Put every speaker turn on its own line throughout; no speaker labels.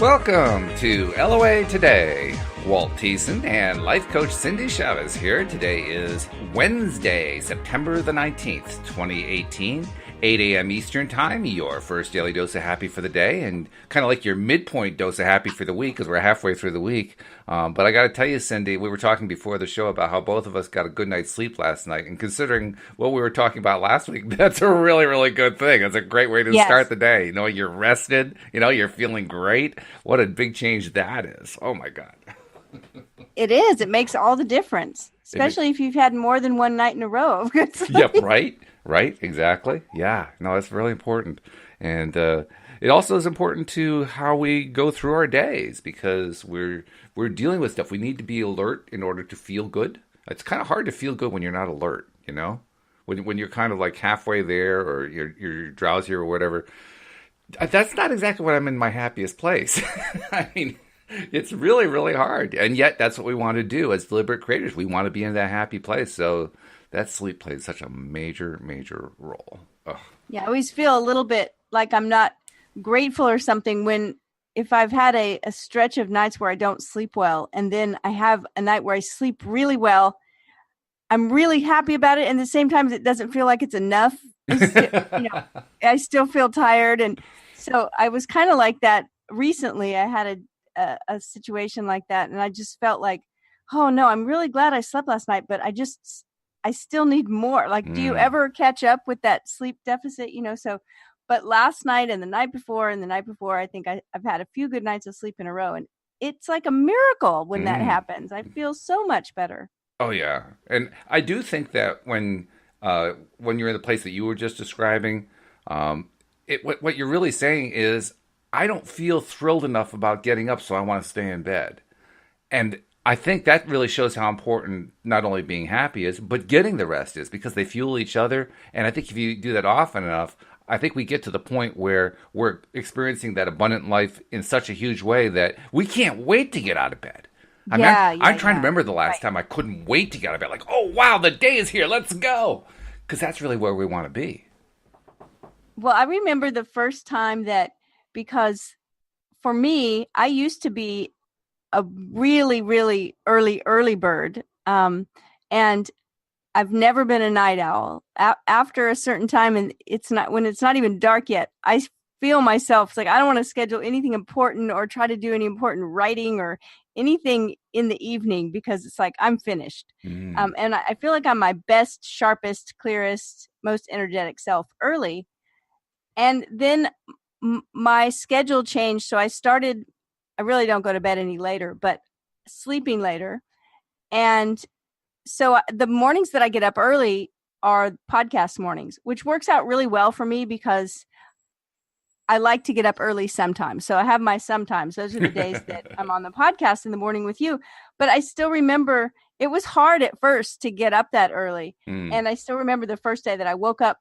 welcome to LOA Today. Walt Thiessen and life coach Cindy Chavez here. Today is Wednesday, September the 19th, 2018, 8 a.m. Eastern Time, your first daily dose of happy for the day, and kind of like your midpoint dose of happy for the week because we're halfway through the week. But I got to tell you, Cindy, we were talking before the show about how both of us got a good night's sleep last night, and considering what we were talking about last week, that's a really, really good thing. It's a great way to start the day. You know, you're rested, you know, you're feeling great. What a big change that is. Oh, my God.
It is. It makes all the difference, especially if you've had more than one night in a row of good sleep.
Yep, right, exactly. Yeah, no, that's really important. And it also is important to how we go through our days because we're dealing with stuff. We need to be alert in order to feel good. It's kind of hard to feel good when you're not alert, you know? When you're kind of like halfway there or you're drowsy or whatever. That's not exactly when I'm in my happiest place. I mean, it's really, really hard. And yet that's what we want to do as deliberate creators. We want to be in that happy place. So that sleep plays such a major, major role. Ugh.
Yeah, I always feel a little bit like I'm not grateful or something if I've had a stretch of nights where I don't sleep well, and then I have a night where I sleep really well. I'm really happy about it. And at the same time, it doesn't feel like it's enough. I still feel tired. And so I was kind of like that recently. I had a situation like that. And I just felt like, oh no, I'm really glad I slept last night, but I still need more. Like, do you ever catch up with that sleep deficit? But last night and the night before, I think I've had a few good nights of sleep in a row. And it's like a miracle when that happens. I feel so much better.
Oh, yeah. And I do think that when you're in the place that you were just describing, what you're really saying is, I don't feel thrilled enough about getting up, so I want to stay in bed. And I think that really shows how important not only being happy is, but getting the rest is, because they fuel each other. And I think if you do that often enough, I think we get to the point where we're experiencing that abundant life in such a huge way that we can't wait to get out of bed. I'm trying to remember the last time I couldn't wait to get out of bed. Like, oh, wow, the day is here. Let's go. Because that's really where we want to be.
Well, I remember the first time because for me, I used to be a really, really early bird. And I've never been a night owl. After a certain time, and when it's not even dark yet, I feel myself, it's like I don't want to schedule anything important or try to do any important writing or anything in the evening because it's like I'm finished. And I feel like I'm my best, sharpest, clearest, most energetic self early. And then my schedule changed. So I really don't go to bed any later, but sleeping later. And so the mornings that I get up early are podcast mornings, which works out really well for me because I like to get up early sometimes. So I have my sometimes. Those are the days that I'm on the podcast in the morning with you. But I still remember it was hard at first to get up that early. And I still remember the first day that I woke up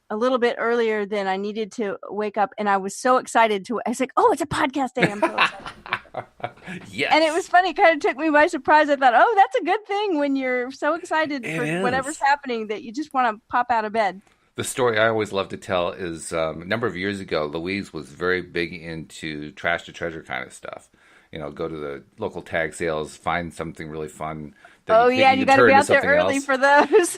a little bit earlier than I needed to wake up. And I was so excited I was like, oh, it's a podcast day. I'm so excited.
Yes.
And it was funny. It kind of took me by surprise. I thought, oh, that's a good thing when you're so excited for whatever's happening that you just want to pop out of bed.
The story I always love to tell is a number of years ago, Louise was very big into trash to treasure kind of stuff. You know, go to the local tag sales, find something really fun.
You got to be out there early for those.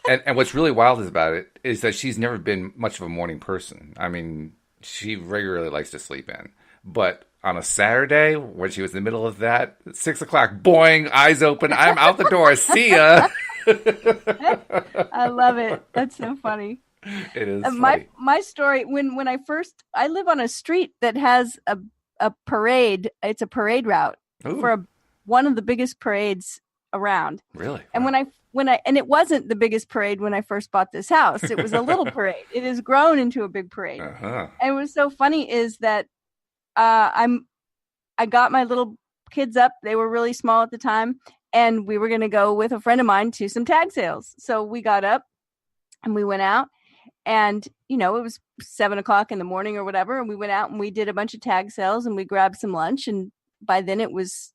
and what's really wild about it is that she's never been much of a morning person. I mean, she regularly likes to sleep in. But on a Saturday, when she was in the middle of that, 6 o'clock, boing, eyes open, I'm out the door, see ya.
I love it. That's so funny.
It is funny.
My story, when I live on a street that has a parade. It's a parade route for one of the biggest parades around.
Really?
And and it wasn't the biggest parade when I first bought this house. It was a little parade. It has grown into a big parade.
Uh-huh.
And what was so funny is that I got my little kids up. They were really small at the time. And we were going to go with a friend of mine to some tag sales. So we got up and we went out, and, it was 7 o'clock in the morning or whatever. And we went out and we did a bunch of tag sales and we grabbed some lunch. And by then it was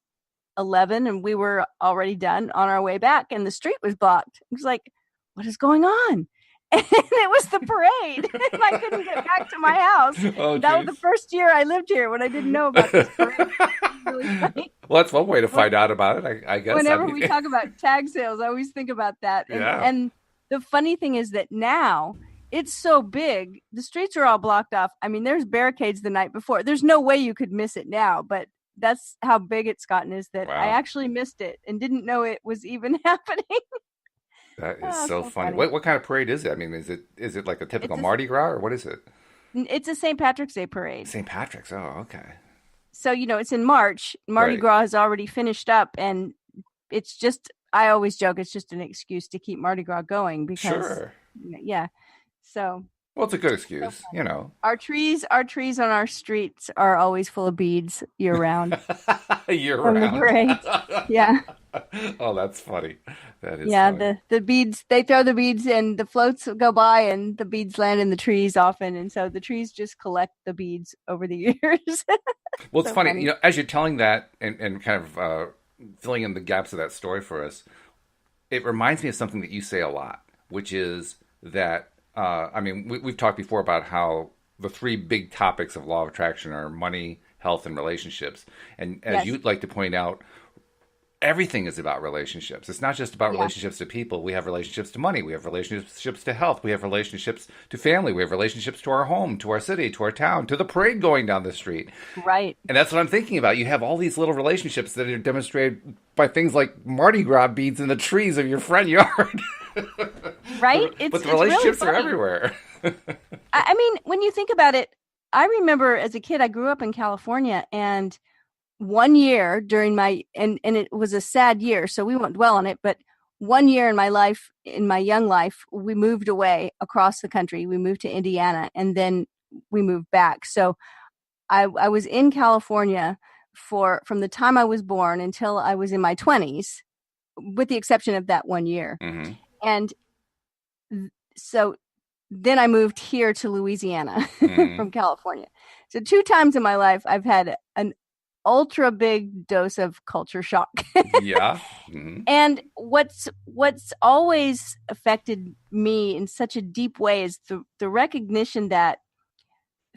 11 and we were already done on our way back, and the street was blocked. It was like, what is going on? and it was the parade. And I couldn't get back to my house.
Oh,
That was the
geez.
first year I lived here when I didn't know about this parade. It was really funny.
Well, that's one way to
Well,
find out about it, I guess. I
whenever
mean,
we talk about tag sales, I always think about that. And
yeah.
and the funny thing is that now it's so big, the streets are all blocked off. I mean, there's barricades the night before. There's no way you could miss it now, but that's how big it's gotten, is that I
Wow.
actually missed it and didn't know it was even happening.
That is
Oh,
so
so
funny.
funny.
What kind of parade is it? I mean, is it like a typical
It's a
Mardi Gras or what is it?
it's a St. Patrick's Day parade.
St. Patrick's. Oh, okay.
So, it's in March. Mardi
Right.
Gras has already finished up, and it's just, I always joke, it's just an excuse to keep Mardi Gras going because,
Sure.
yeah. So,
Well, it's a good
so
excuse,
funny. Our trees on our streets are always full of beads year round
year
from the
round.
parade. Yeah.
Oh, that's funny. That is
Yeah,
funny.
the beads, they throw the beads and the floats go by and the beads land in the trees often, and so the trees just collect the beads over the years.
Well, it's
So
funny,
funny.
as you're telling that and kind of filling in the gaps of that story for us, it reminds me of something that you say a lot, which is that, I mean, we've talked before about how the three big topics of law of attraction are money, health, and relationships. And as
Yes.
you'd like to point out, everything is about relationships. It's not just about
Yeah.
relationships to people. We have relationships to money. We have relationships to health. We have relationships to family. We have relationships to our home, to our city, to our town, to the parade going down the street.
Right.
And that's what I'm thinking about. You have all these little relationships that are demonstrated by things like Mardi Gras beads in the trees of your front yard.
Right?
But the
It's really
relationships are
funny.
everywhere.
I mean, when you think about it, I remember as a kid, I grew up in California, and one year during my and it was a sad year, so we won't dwell on it, but one year in my life, in my young life, we moved away across the country. We moved to Indiana, and then we moved back. So I was in California for from the time I was born until I was in my 20s, with the exception of that one year.
Hmm.
And so then I moved here to Louisiana
Hmm.
from California. So two times in my life I've had an ultra big dose of culture shock.
Yeah. Hmm.
And what's always affected me in such a deep way is the recognition that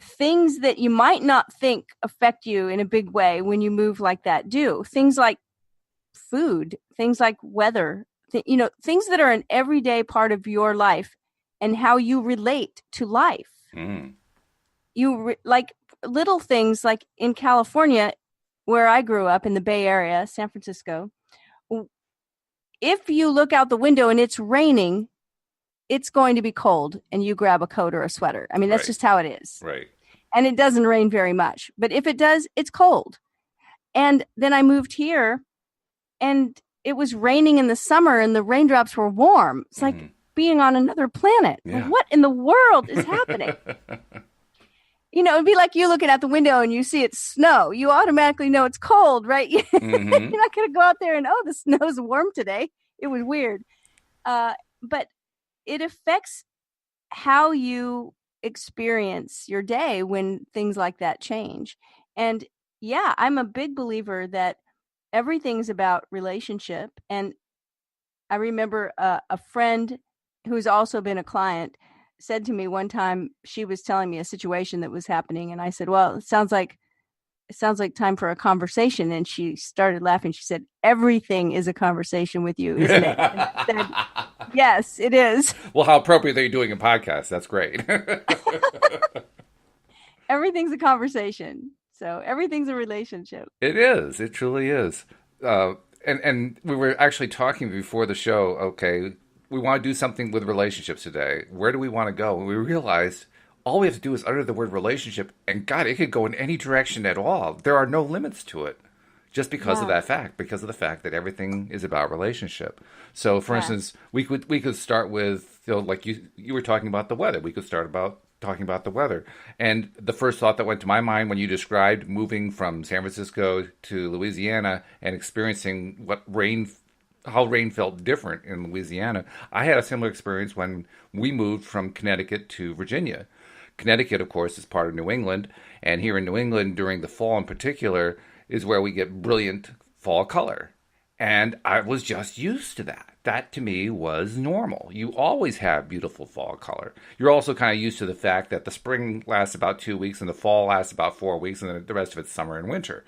things that you might not think affect you in a big way when you move like that do. Things like food, things like weather, things that are an everyday part of your life and how you relate to life.
Mm.
Like little things like in California, where I grew up in the Bay Area, San Francisco. If you look out the window and it's raining, it's going to be cold and you grab a coat or a sweater. I mean, that's
Right.
just how it is.
Right.
And it doesn't rain very much. But if it does, it's cold. And then I moved here and it was raining in the summer and the raindrops were warm. It's like
Mhm.
being on another planet.
Yeah.
What in the world is happening? It'd be like you looking out the window and you see it snow. You automatically know it's cold, right? You're
Hmm.
not going to go out there and, oh, the snow's warm today. It was weird. But it affects how you experience your day when things like that change. And yeah, I'm a big believer that everything's about relationship. And I remember a friend who's also been a client said to me one time, she was telling me a situation that was happening, and I said, well, it sounds like time for a conversation. And she started laughing. She said, everything is a conversation with you, isn't it? And I said, yes, it is.
Well, how appropriate that you're doing a podcast. That's great.
Everything's a conversation. So everything's a relationship.
It is. It truly is. And we were actually talking before the show. Okay, we want to do something with relationships today. Where do we want to go? And we realized all we have to do is utter the word relationship, and God, it could go in any direction at all. There are no limits to it, just because of
Yeah.
that fact. Because of the fact that everything is about relationship. So, for
Yeah.
instance, we could start with, like you were talking about the weather. We could start about talking about the weather. And the first thought that went to my mind when you described moving from San Francisco to Louisiana and experiencing how rain felt different in Louisiana, I had a similar experience when we moved from Connecticut to Virginia. Connecticut, of course, is part of New England, and here in New England, during the fall in particular, is where we get brilliant fall color. And I was just used to that. That to me was normal. You always have beautiful fall color. You're also kind of used to the fact that the spring lasts about 2 weeks and the fall lasts about 4 weeks, and then the rest of it's summer and winter.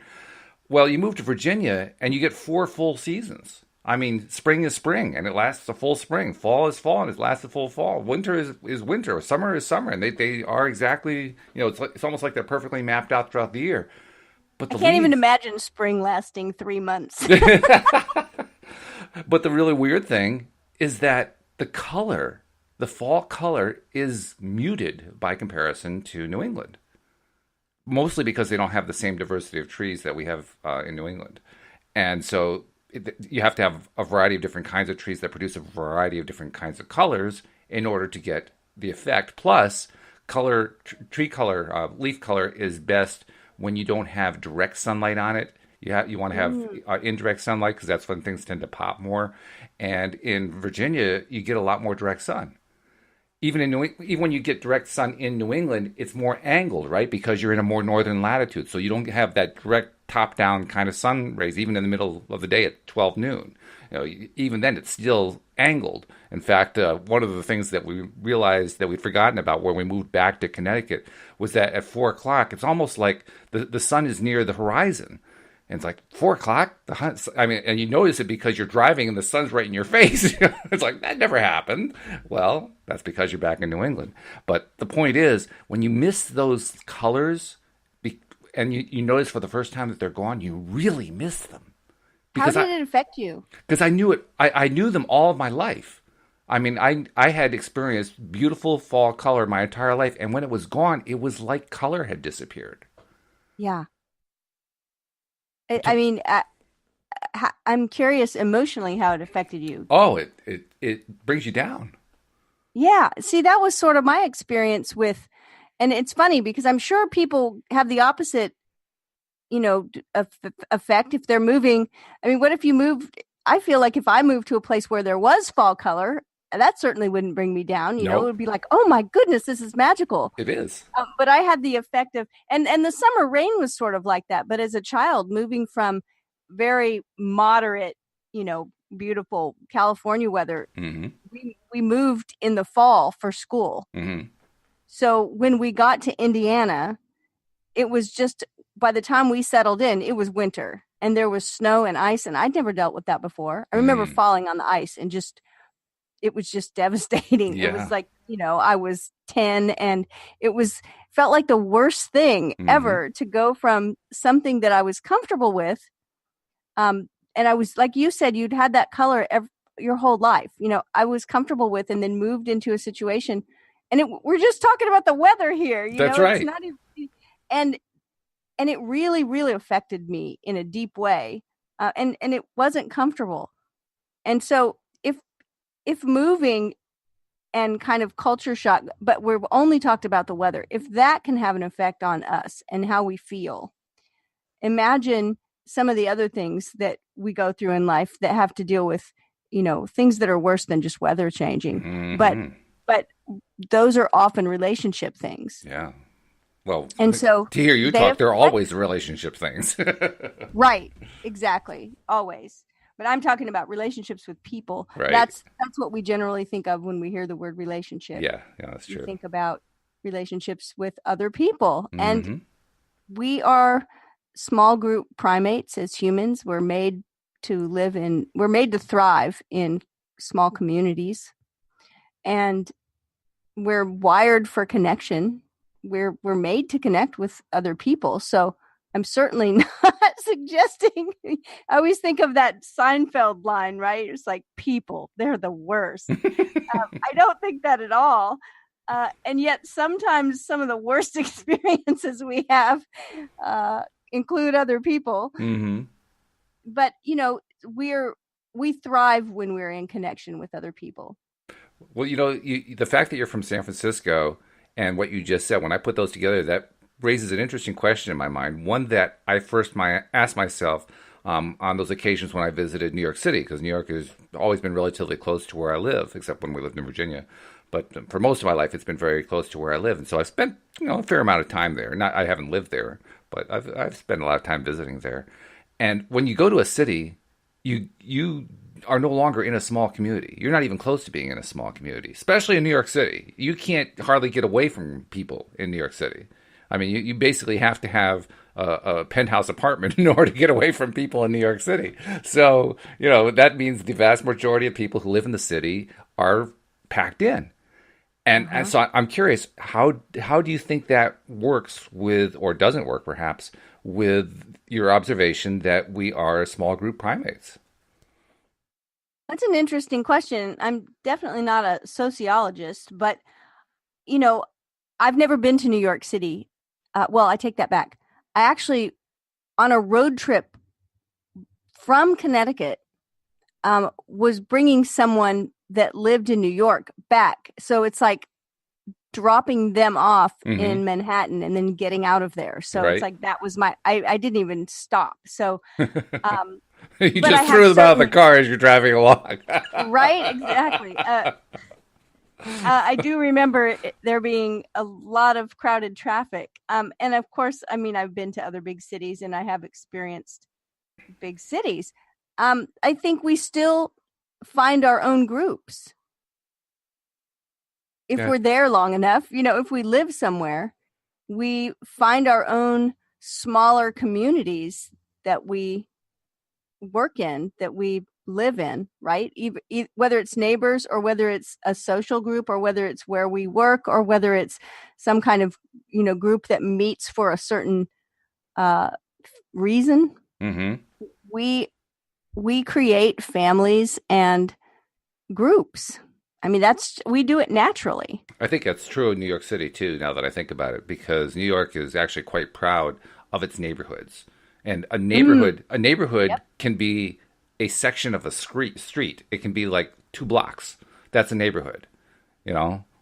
Well, you move to Virginia and you get 4 full seasons. I mean, spring is spring and it lasts a full spring. Fall is fall and it lasts a full fall. Winter is winter. Summer is summer. And they are exactly, it's almost like they're perfectly mapped out throughout the year. But
I
the
can't even
leaves,
imagine spring lasting 3 months.
but the really weird thing is that the fall color is muted by comparison to New England. Mostly because they don't have the same diversity of trees that we have in New England. And so you have to have a variety of different kinds of trees that produce a variety of different kinds of colors in order to get the effect. Plus, tree color, leaf color is best when you don't have direct sunlight on it. You want to have indirect sunlight because that's when things tend to pop more. And in Virginia, you get a lot more direct sun. Even when you get direct sun in New England, it's more angled, right? Because you're in a more northern latitude, so you don't have that direct top-down kind of sun rays, even in the middle of the day at 12 noon. Even then, it's still angled. In fact, one of the things that we realized that we'd forgotten about when we moved back to Connecticut was that at 4 o'clock, it's almost like the sun is near the horizon. And it's like 4 o'clock. And you notice it because you're driving and the sun's right in your face. It's like that never happened. Well, that's because you're back in New England. But the point is, when you miss those colors, and you notice for the first time that they're gone, you really miss them.
How did it affect you?
Because I knew it. I knew them all of my life. I mean, I had experienced beautiful fall color my entire life, and when it was gone, it was like color had disappeared.
Yeah. I mean, I'm curious emotionally how it affected you.
Oh, it brings you down.
Yeah. See, that was sort of my experience with, and it's funny because I'm sure people have the opposite, effect if they're moving. I mean, what if you moved? I feel like if I moved to a place where there was fall color, that certainly wouldn't bring me down. It would be like, oh my goodness, this is magical.
It is.
But I had the effect of, and the summer rain was sort of like that. But as a child, moving from very moderate, beautiful California weather, we moved in the fall for school.
Mm-hmm.
So when we got to Indiana, it was just, by the time we settled in, it was winter and there was snow and ice. And I'd never dealt with that before. I remember falling on the ice and it was just devastating.
Yeah.
It was like, I was 10 and felt like the worst thing ever to go from something that I was comfortable with. And I was, like you said, you'd had that color your whole life, I was comfortable with, and then moved into a situation. And we're just talking about the weather here.
That's right.
It's not even, and it really, really affected me in a deep way. And it wasn't comfortable. And so if moving and kind of culture shock, but we've only talked about the weather, if that can have an effect on us and how we feel, imagine some of the other things that we go through in life that have to deal with, things that are worse than just weather changing.
Mm-hmm.
But those are often relationship things.
Yeah. Well,
and so
to hear you talk, they're always relationship things.
Right. Exactly. Always. But I'm talking about relationships with people.
Right.
That's what we generally think of when we hear the word relationship.
Yeah, that's true.
We think about relationships with other people. And we are small group primates as humans. We're made to thrive in small communities. And we're wired for connection. We're made to connect with other people. So I'm certainly not suggesting. I always think of that Seinfeld line, right? It's like, people, they're the worst. I don't think that at all. And yet sometimes some of the worst experiences we have include other people.
Mm-hmm.
But, we thrive when we're in connection with other people.
Well, the fact that you're from San Francisco and what you just said, when I put those together, that raises an interesting question in my mind. One that I first asked myself on those occasions when I visited New York City, because New York has always been relatively close to where I live, except when we lived in Virginia. But for most of my life, it's been very close to where I live. And so I've spent a fair amount of time there. I haven't lived there, but I've spent a lot of time visiting there. And when you go to a city, you are no longer in a small community. You're not even close to being in a small community, especially in New York City. You can't hardly get away from people in New York City. I mean, you basically have to have a penthouse apartment in order to get away from people in New York City. So, that means the vast majority of people who live in the city are packed in. And so I'm curious, how do you think that works with, or doesn't work perhaps, with your observation that we are small group primates?
That's an interesting question. I'm definitely not a sociologist, but you know, I've never been to New York City. Well, I take that back. I actually, on a road trip from Connecticut, was bringing someone that lived in New York back. So it's like dropping them off in Manhattan and then getting out of there. So
Right.
it's like that was I didn't even stop. So
You
but
just threw them out of the car as you're driving along.
right, exactly. I do remember there being a lot of crowded traffic. And of course, I mean, I've been to other big cities and I have experienced big cities. I think we still find our own groups if
Yeah.
we're there long enough. If we live somewhere, we find our own smaller communities that we work in, that we live in, right? Whether it's neighbors or whether it's a social group or whether it's where we work or whether it's some kind of group that meets for a certain reason.
hmm
We create families and groups. I mean, we do it naturally.
I think that's true in New York City too, now that I think about it, because New York is actually quite proud of its neighborhoods. And a neighborhood
Yep.
can be a section of a street. It can be like 2 blocks. That's a neighborhood.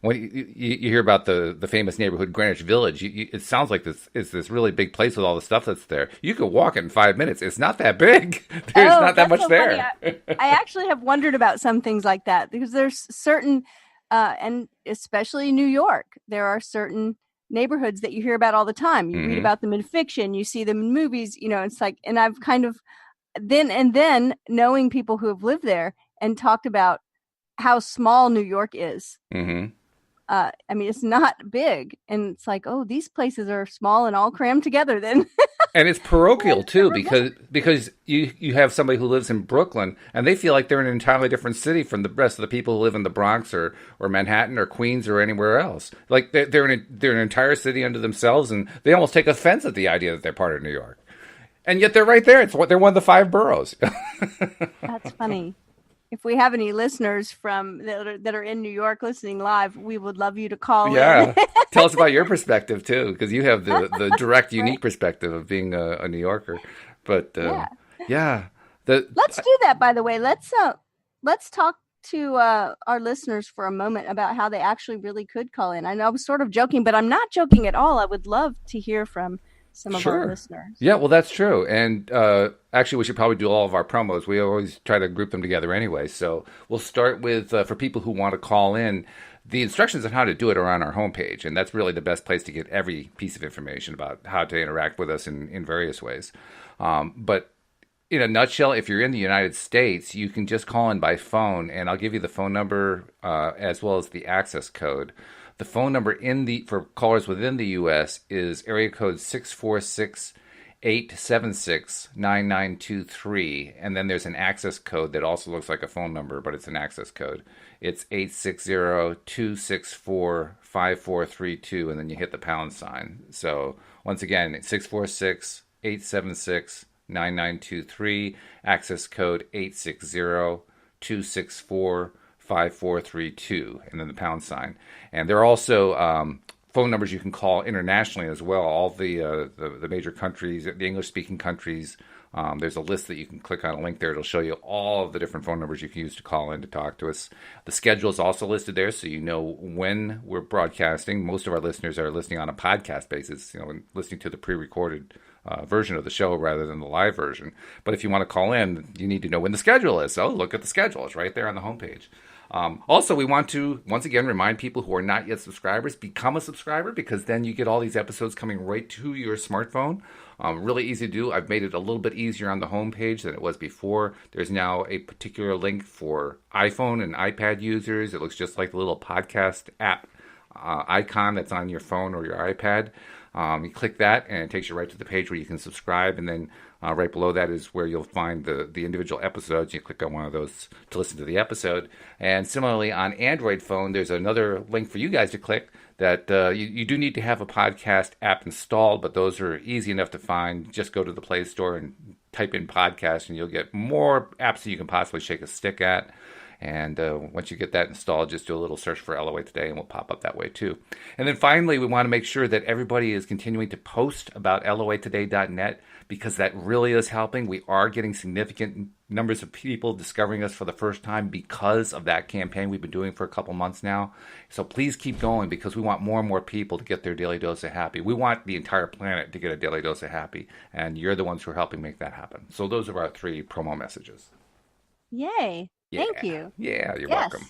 When you hear about the famous neighborhood Greenwich Village, it sounds like this really big place with all the stuff that's there. You could walk it in 5 minutes. It's not that big. There's not that
That's
much
so
there.
funny. I actually have wondered about some things like that because there's certain, and especially New York, there are certain neighborhoods that you hear about all the time. You read about them in fiction, you see them in movies. It's like, and I've kind of then knowing people who have lived there and talked about how small New York is.
hmm
I mean, it's not big, and it's like, oh, these places are small and all crammed together. Then,
And it's parochial too, because you have somebody who lives in Brooklyn and they feel like they're in an entirely different city from the rest of the people who live in the Bronx or Manhattan or Queens or anywhere else. Like they're an entire city unto themselves, and they almost take offense at the idea that they're part of New York. And yet they're right there. They're one of the 5 boroughs.
that's funny. If we have any listeners that are in New York listening live, we would love you to call
Yeah.
in.
Tell us about your perspective too, because you have the direct, unique
Right.
perspective of being a New Yorker. But
Yeah.
yeah,
Let's do that. By the way, let's talk to our listeners for a moment about how they actually really could call in. I know I was sort of joking, but I'm not joking at all. I would love to hear from some of our
sure.
listeners.
Yeah, well, that's true. And actually, we should probably do all of our promos. We always try to group them together anyway. So we'll start with, for people who want to call in, the instructions on how to do it are on our homepage. And that's really the best place to get every piece of information about how to interact with us in various ways. But in a nutshell, if you're in the United States, you can just call in by phone. And I'll give you the phone number as well as the access code. The phone number for callers within the U.S. is area code 646-876-9923. And then there's an access code that also looks like a phone number, but it's an access code. It's 860-264-5432, and then you hit the pound sign. So once again, it's 646-876-9923, access code 860-264-5432, and then the pound sign. And there are also phone numbers you can call internationally as well. All the major countries, the English-speaking countries. There's a list that you can click on a link there. It'll show you all of the different phone numbers you can use to call in to talk to us. The schedule is also listed there, so you know when we're broadcasting. Most of our listeners are listening on a podcast basis, and listening to the pre-recorded version of the show rather than the live version. But if you want to call in, you need to know when the schedule is. So look at the schedule. It's right there on the homepage. Also, we want to once again remind people who are not yet subscribers, become a subscriber, because then you get all these episodes coming right to your smartphone. Really easy to do. I've made it a little bit easier on the homepage than it was before. There's now a particular link for iPhone and iPad users. It looks just like the little podcast app icon that's on your phone or your iPad. You click that, and it takes you right to the page where you can subscribe, and then right below that is where you'll find the individual episodes. You click on one of those to listen to the episode. And similarly, on Android phone, there's another link for you guys to click that you do need to have a podcast app installed, but those are easy enough to find. Just go to the Play Store and type in podcast, and you'll get more apps that you can possibly shake a stick at. And once you get that installed, just do a little search for LOA Today, and we'll pop up that way too. And then finally, we want to make sure that everybody is continuing to post about loatoday.net, because that really is helping. We are getting significant numbers of people discovering us for the first time because of that campaign we've been doing for a couple months now. So please keep going, because we want more and more people to get their daily dose of happy. We want the entire planet to get a daily dose of happy, and you're the ones who are helping make that happen. So those are our 3 promo messages.
Yay.
Yeah.
Thank you.
Yeah, you're welcome.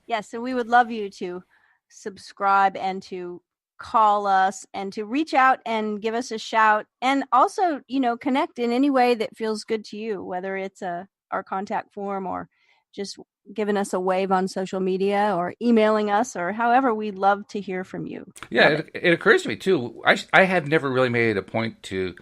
Yes, so we would love you to subscribe and to call us and to reach out and give us a shout, and also, connect in any way that feels good to you, whether it's our contact form or just giving us a wave on social media or emailing us, or however. We'd love to hear from you.
Yeah, it occurs to me too. I have never really made a point to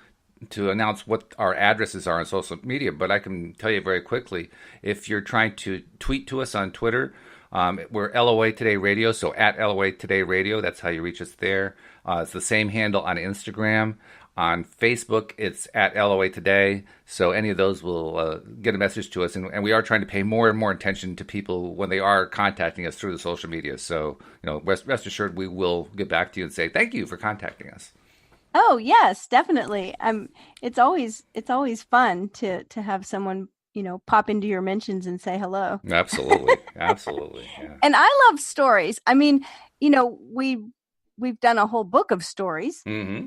announce what our addresses are on social media, but I can tell you very quickly, if you're trying to tweet to us on Twitter, we're LOA Today Radio, so at LOA Today Radio, that's how you reach us there. It's the same handle on Instagram. On Facebook, it's at LOA Today, so any of those will get a message to us, and we are trying to pay more and more attention to people when they are contacting us through the social media. So, rest assured, we will get back to you and say thank you for contacting us.
Oh yes, definitely. It's always fun to have someone pop into your mentions and say hello.
Absolutely, absolutely. Yeah.
And I love stories. I mean, we've done a whole book of stories.
Mm-hmm.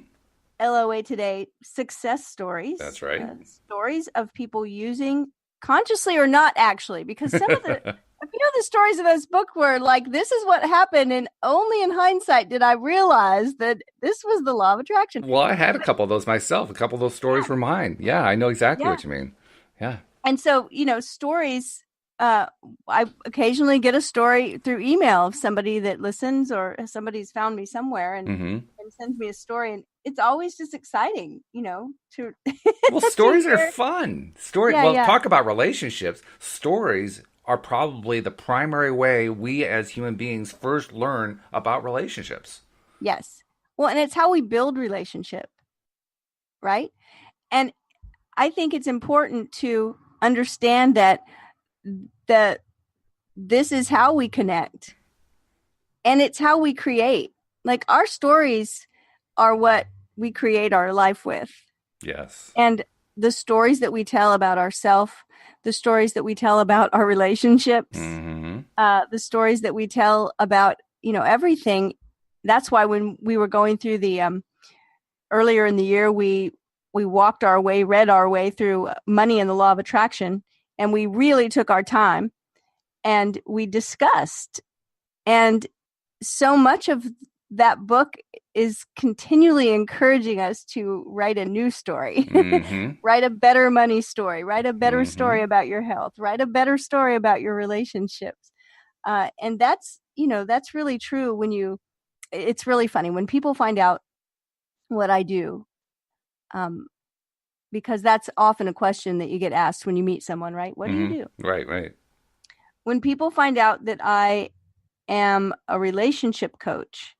LOA Today success stories.
That's right.
Stories of people using, consciously or not, actually, because some of the the stories in this book were like, this is what happened, and only in hindsight did I realize that this was the law of attraction.
Well, I had a couple of those myself. A couple of those stories were mine. Yeah, I know exactly what you mean. Yeah. And
so, stories, I occasionally get a story through email of somebody that listens, or somebody's found me somewhere and sends me a story. And it's always just exciting, to.
Well, stories are fun. Talk about relationships. Stories are probably the primary way we as human beings first learn about relationships.
Yes. Well, and it's how we build relationship, right? And I think it's important to understand that this is how we connect, and it's how we create. Like, our stories are what we create our life with.
Yes.
And the stories that we tell about ourselves, the stories that we tell about our relationships, the stories that we tell about, everything. That's why when we were going through the earlier in the year, we read our way through Money and the Law of Attraction, and we really took our time and we discussed. And so much of that book is continually encouraging us to write a new story, write a better money story, write a better story about your health, write a better story about your relationships. And that's really true. It's really funny when people find out what I do, because that's often a question that you get asked when you meet someone, right? What do you do?
Right.
When people find out that I am a relationship coach,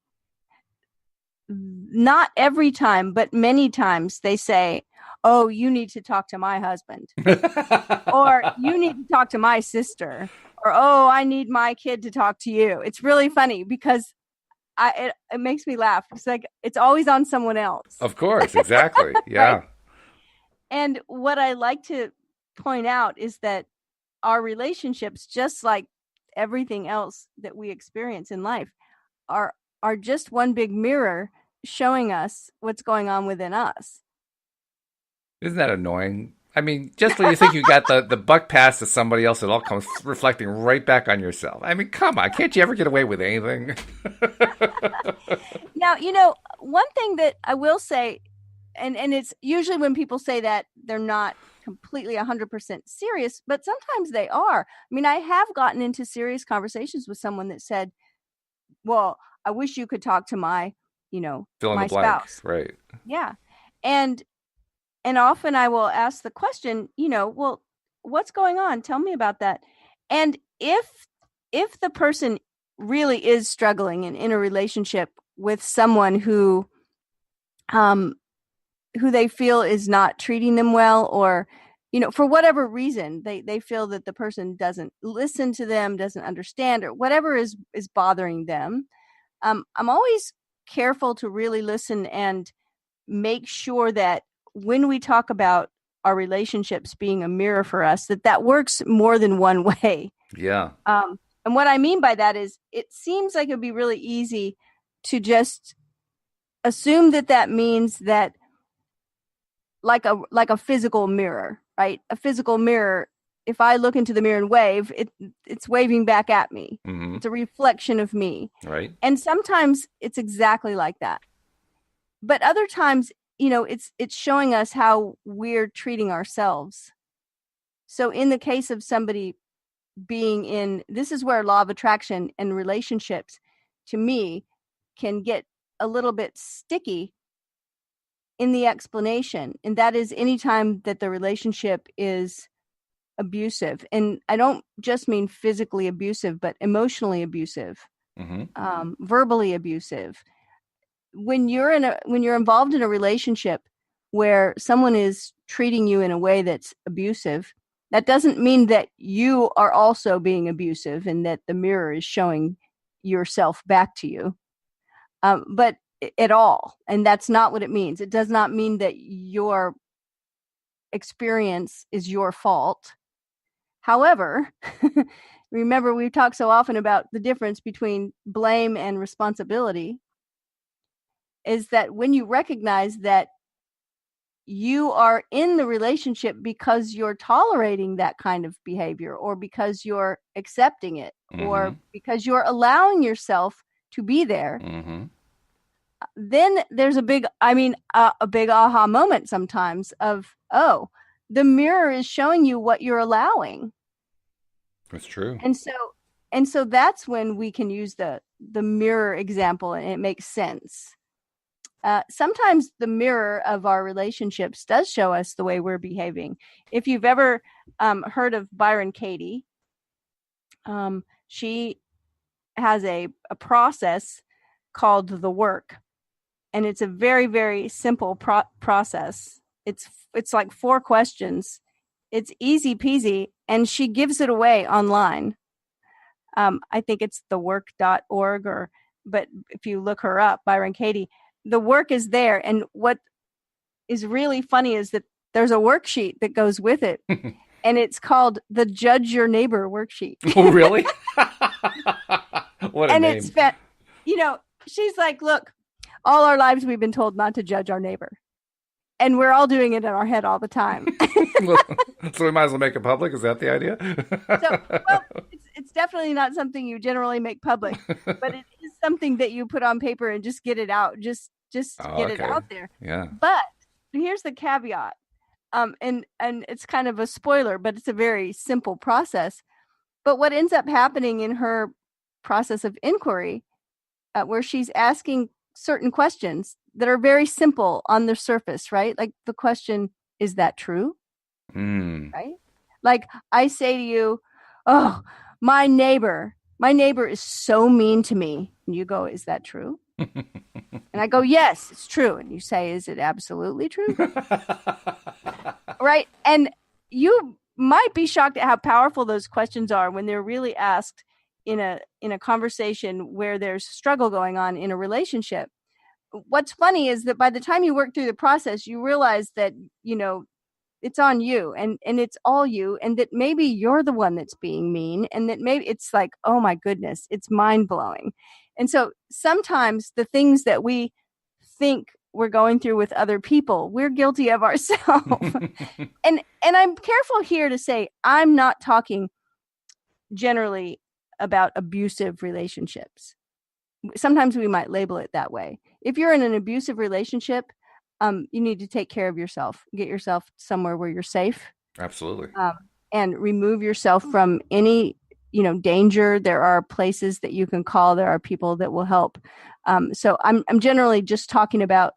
not every time, but many times they say, oh, you need to talk to my husband, or you need to talk to my sister, or, oh, I need my kid to talk to you. It's really funny because it makes me laugh. It's like, it's always on someone else.
Of course. Exactly. Yeah.
Right? And what I like to point out is that our relationships, just like everything else that we experience in life, are just one big mirror showing us what's going on within us.
Isn't that annoying? I mean, just when you think you got the buck pass to somebody else, it all comes reflecting right back on yourself. I mean, come on, can't you ever get away with anything?
Now, one thing that I will say, and it's usually when people say that they're not completely 100% serious, but sometimes they are. I mean, I have gotten into serious conversations with someone that said, well, I wish you could talk to my,
Fill in the
my
blank,
spouse.
right?
Yeah. And often I will ask the question, well, what's going on? Tell me about that. And if the person really is struggling and in a relationship with someone who they feel is not treating them well, or for whatever reason they feel that the person doesn't listen to them, doesn't understand, or whatever is bothering them, I'm always careful to really listen and make sure that when we talk about our relationships being a mirror for us, that works more than one way.
Yeah.
And what I mean by that is, it seems like it'd be really easy to just assume that means that, like a physical mirror, right? A physical mirror, if I look into the mirror and wave, it's waving back at me.
Mm-hmm.
It's a reflection of me.
Right.
And sometimes it's exactly like that. But other times, it's showing us how we're treating ourselves. So in the case of somebody being in, this is where law of attraction and relationships, to me, can get a little bit sticky in the explanation. And that is anytime that the relationship is abusive. And I don't just mean physically abusive, but emotionally abusive, verbally abusive. When you're involved in a relationship where someone is treating you in a way that's abusive, that doesn't mean that you are also being abusive and that the mirror is showing yourself back to you. But at all. And that's not what it means. It does not mean that your experience is your fault. However, remember, we've talked so often about the difference between blame and responsibility, is that when you recognize that you are in the relationship because you're tolerating that kind of behavior, or because you're accepting it, or because you're allowing yourself to be there, then there's a big aha moment sometimes of, oh, the mirror is showing you what you're allowing.
That's true.
And so that's when we can use the mirror example, and it makes sense. Sometimes the mirror of our relationships does show us the way we're behaving. If you've ever heard of Byron Katie, she has a process called the work. And it's a very, very simple process. It's like 4 questions. It's easy peasy, and she gives it away online. I think it's thework.org, but if you look her up, Byron Katie, the work is there. And what is really funny is that there's a worksheet that goes with it, and it's called the Judge Your Neighbor worksheet.
Oh, really? What a
and
name.
It's she's like, look, all our lives we've been told not to judge our neighbor, and we're all doing it in our head all the time.
So we might as well make it public. Is that the idea?
It's definitely not something you generally make public, but it is something that you put on paper and just get it out. Just get it out there.
Yeah.
But here's the caveat. And it's kind of a spoiler, but it's a very simple process. But what ends up happening in her process of inquiry, where she's asking certain questions that are very simple on the surface, right? Like the question, is that true? Right? Like I say to you, oh, my neighbor is so mean to me. And you go, is that true? And I go, yes, it's true. And you say, is it absolutely true? Right? And you might be shocked at how powerful those questions are when they're really asked in a conversation where there's struggle going on in a relationship. What's funny is that by the time you work through the process, you realize that, it's on you, and it's all you, and that maybe you're the one that's being mean, and that maybe it's like, oh my goodness, it's mind blowing. And so sometimes the things that we think we're going through with other people. We're guilty of ourselves. And I'm careful here to say I'm not talking generally about abusive relationships. Sometimes we might label it that way. If you're in an abusive relationship, you need to take care of yourself. Get yourself somewhere where you're safe.
Absolutely.
And remove yourself from any, danger. There are places that you can call. There are people that will help. So I'm generally just talking about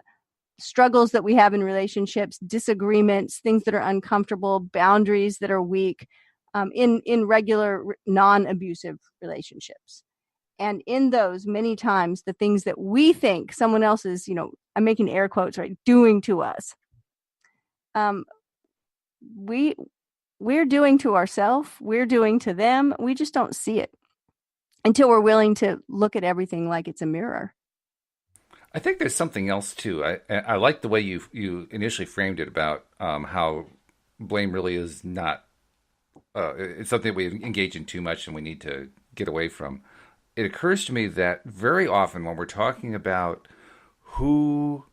struggles that we have in relationships, disagreements, things that are uncomfortable, boundaries that are weak, in regular non-abusive relationships. And in those, many times, the things that we think someone else is, I'm making air quotes, right, doing to us, we're doing to ourselves, we're doing to them. We just don't see it until we're willing to look at everything like it's a mirror.
I think there's something else too. I like the way you initially framed it about how blame really is not. It's something we engage in too much and we need to get away from. It occurs to me that very often when we're talking about who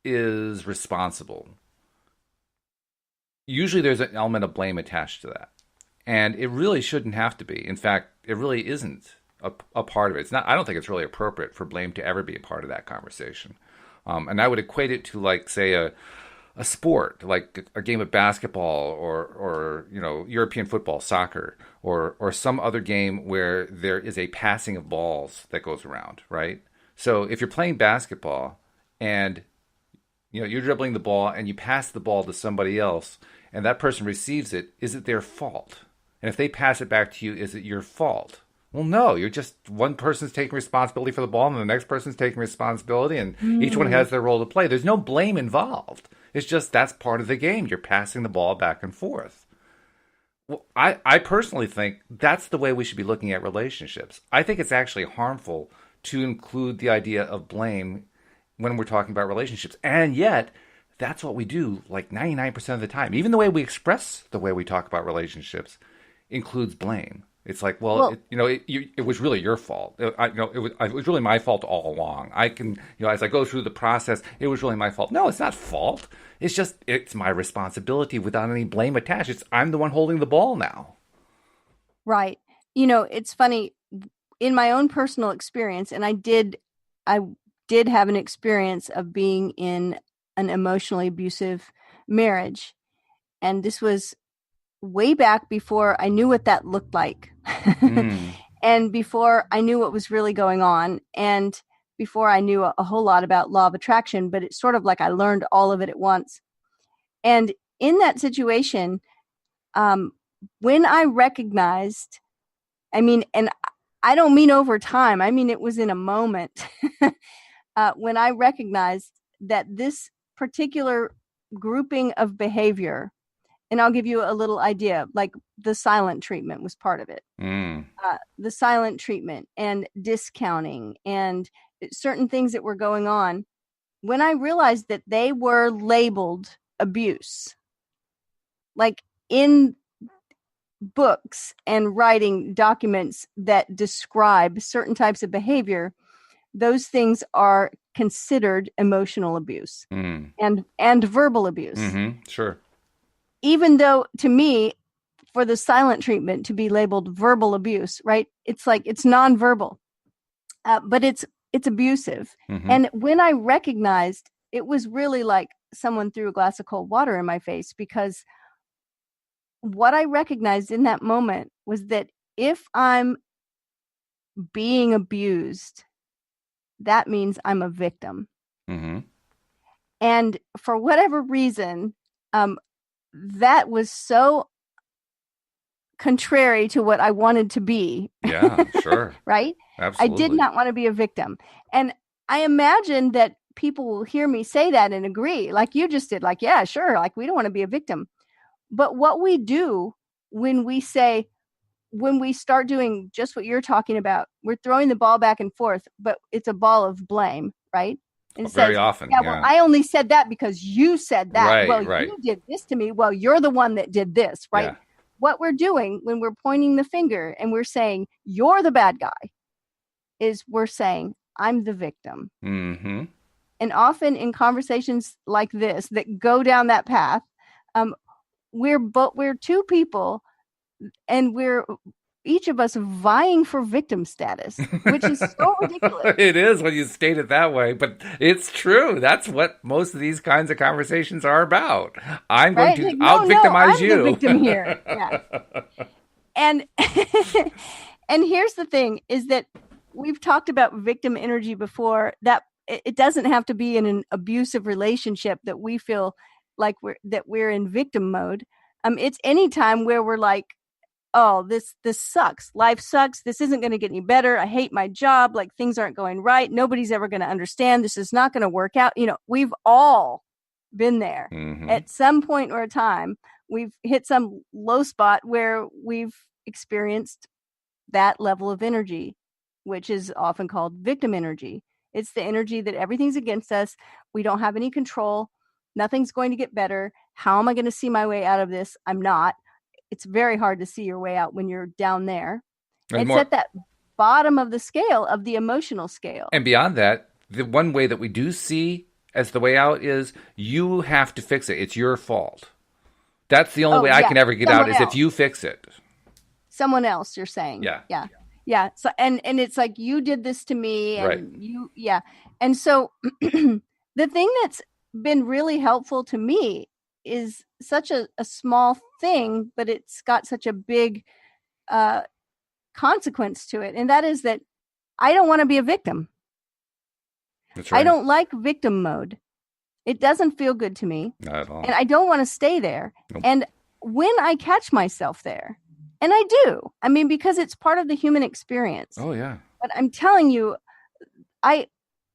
is responsible, usually there's an element of blame attached to that. And it really shouldn't have to be. In fact, it really isn't a part of it. It's not. I don't think it's really appropriate for blame to ever be a part of that conversation. And I would equate it to, like, say, a sport, like a game of basketball or European football, soccer, or some other game where there is a passing of balls that goes around, right? So if you're playing basketball and you're dribbling the ball and you pass the ball to somebody else and that person receives it, is it their fault? And if they pass it back to you, is it your fault? Well, no, you're just one person's taking responsibility for the ball and the next person's taking responsibility and each one has their role to play. There's no blame involved. It's just that's part of the game. You're passing the ball back and forth. Well, I personally think that's the way we should be looking at relationships. I think it's actually harmful to include the idea of blame when we're talking about relationships. And yet, that's what we do like 99% of the time. Even the way we express the way we talk about relationships includes blame. It's like, it was really your fault. It was really my fault all along. I can, as I go through the process, it was really my fault. No, it's not fault. It's my responsibility without any blame attached. I'm the one holding the ball now.
Right. It's funny, in my own personal experience, and I did have an experience of being in an emotionally abusive marriage. And this was way back before I knew what that looked like. And before I knew what was really going on, and before I knew a whole lot about law of attraction, but it's sort of like I learned all of it at once. And in that situation, when I recognized, and I don't mean over time, I mean it was in a moment, when I recognized that this particular grouping of behavior, and I'll give you a little idea, like the silent treatment was part of it. The silent treatment and discounting and certain things that were going on. When I realized that they were labeled abuse, like in books and writing documents that describe certain types of behavior, those things are considered emotional abuse and verbal abuse.
Sure.
Even though, to me, for the silent treatment to be labeled verbal abuse, right? It's like it's nonverbal, but it's abusive. And when I recognized, it was really like someone threw a glass of cold water in my face, because what I recognized in that moment was that if I'm being abused, that means I'm a victim. And for whatever reason, that was so contrary to what I wanted to be.
Yeah, sure.
Right?
Absolutely.
I did not want to be a victim. And I imagine that people will hear me say that and agree, like you just did, like, yeah, sure, like we don't want to be a victim. But what we do when we start doing just what you're talking about, we're throwing the ball back and forth, but it's a ball of blame, right? And it
very
says,
often.
Yeah, well, I only said that because you said that.
Right,
well,
right.
You did this to me. Well, you're the one that did this, right?
Yeah.
What we're doing when we're pointing the finger and we're saying, you're the bad guy, is we're saying, I'm the victim. And often in conversations like this that go down that path, we're two people, and we're each of us vying for victim status, which is so ridiculous.
It is when you state it that way, but it's true. That's what most of these kinds of conversations are about. I'm going
Right?
to
Like,
out
no,
victimize
I'm the
you.
victim here. Yeah. And and here's the thing is that we've talked about victim energy before, that it doesn't have to be in an abusive relationship that we feel like we're in victim mode. It's any time where we're like, oh, this sucks. Life sucks. This isn't going to get any better. I hate my job. Like, things aren't going right. Nobody's ever going to understand. This is not going to work out. We've all been there.
Hmm.
At some point or a time. We've hit some low spot where we've experienced that level of energy, which is often called victim energy. It's the energy that everything's against us. We don't have any control. Nothing's going to get better. How am I going to see my way out of this? I'm not. It's very hard to see your way out when you're down there.
And
it's at that bottom of the scale, of the emotional scale.
And beyond that, the one way that we do see as the way out is you have to fix it. It's your fault. That's the only way I can ever get out, is if you fix it.
Someone else, you're saying. Yeah. So and it's like, you did this to me, and
right.
And so the thing that's been really helpful to me is such a small thing, but it's got such a big consequence to it. And that is that I don't want to be a victim.
That's right.
I don't like victim mode. It doesn't feel good to me.
Not at all.
And I don't want to stay there.
Nope.
And when I catch myself there, and I do, because it's part of the human experience.
Oh, yeah.
But I'm telling you, I've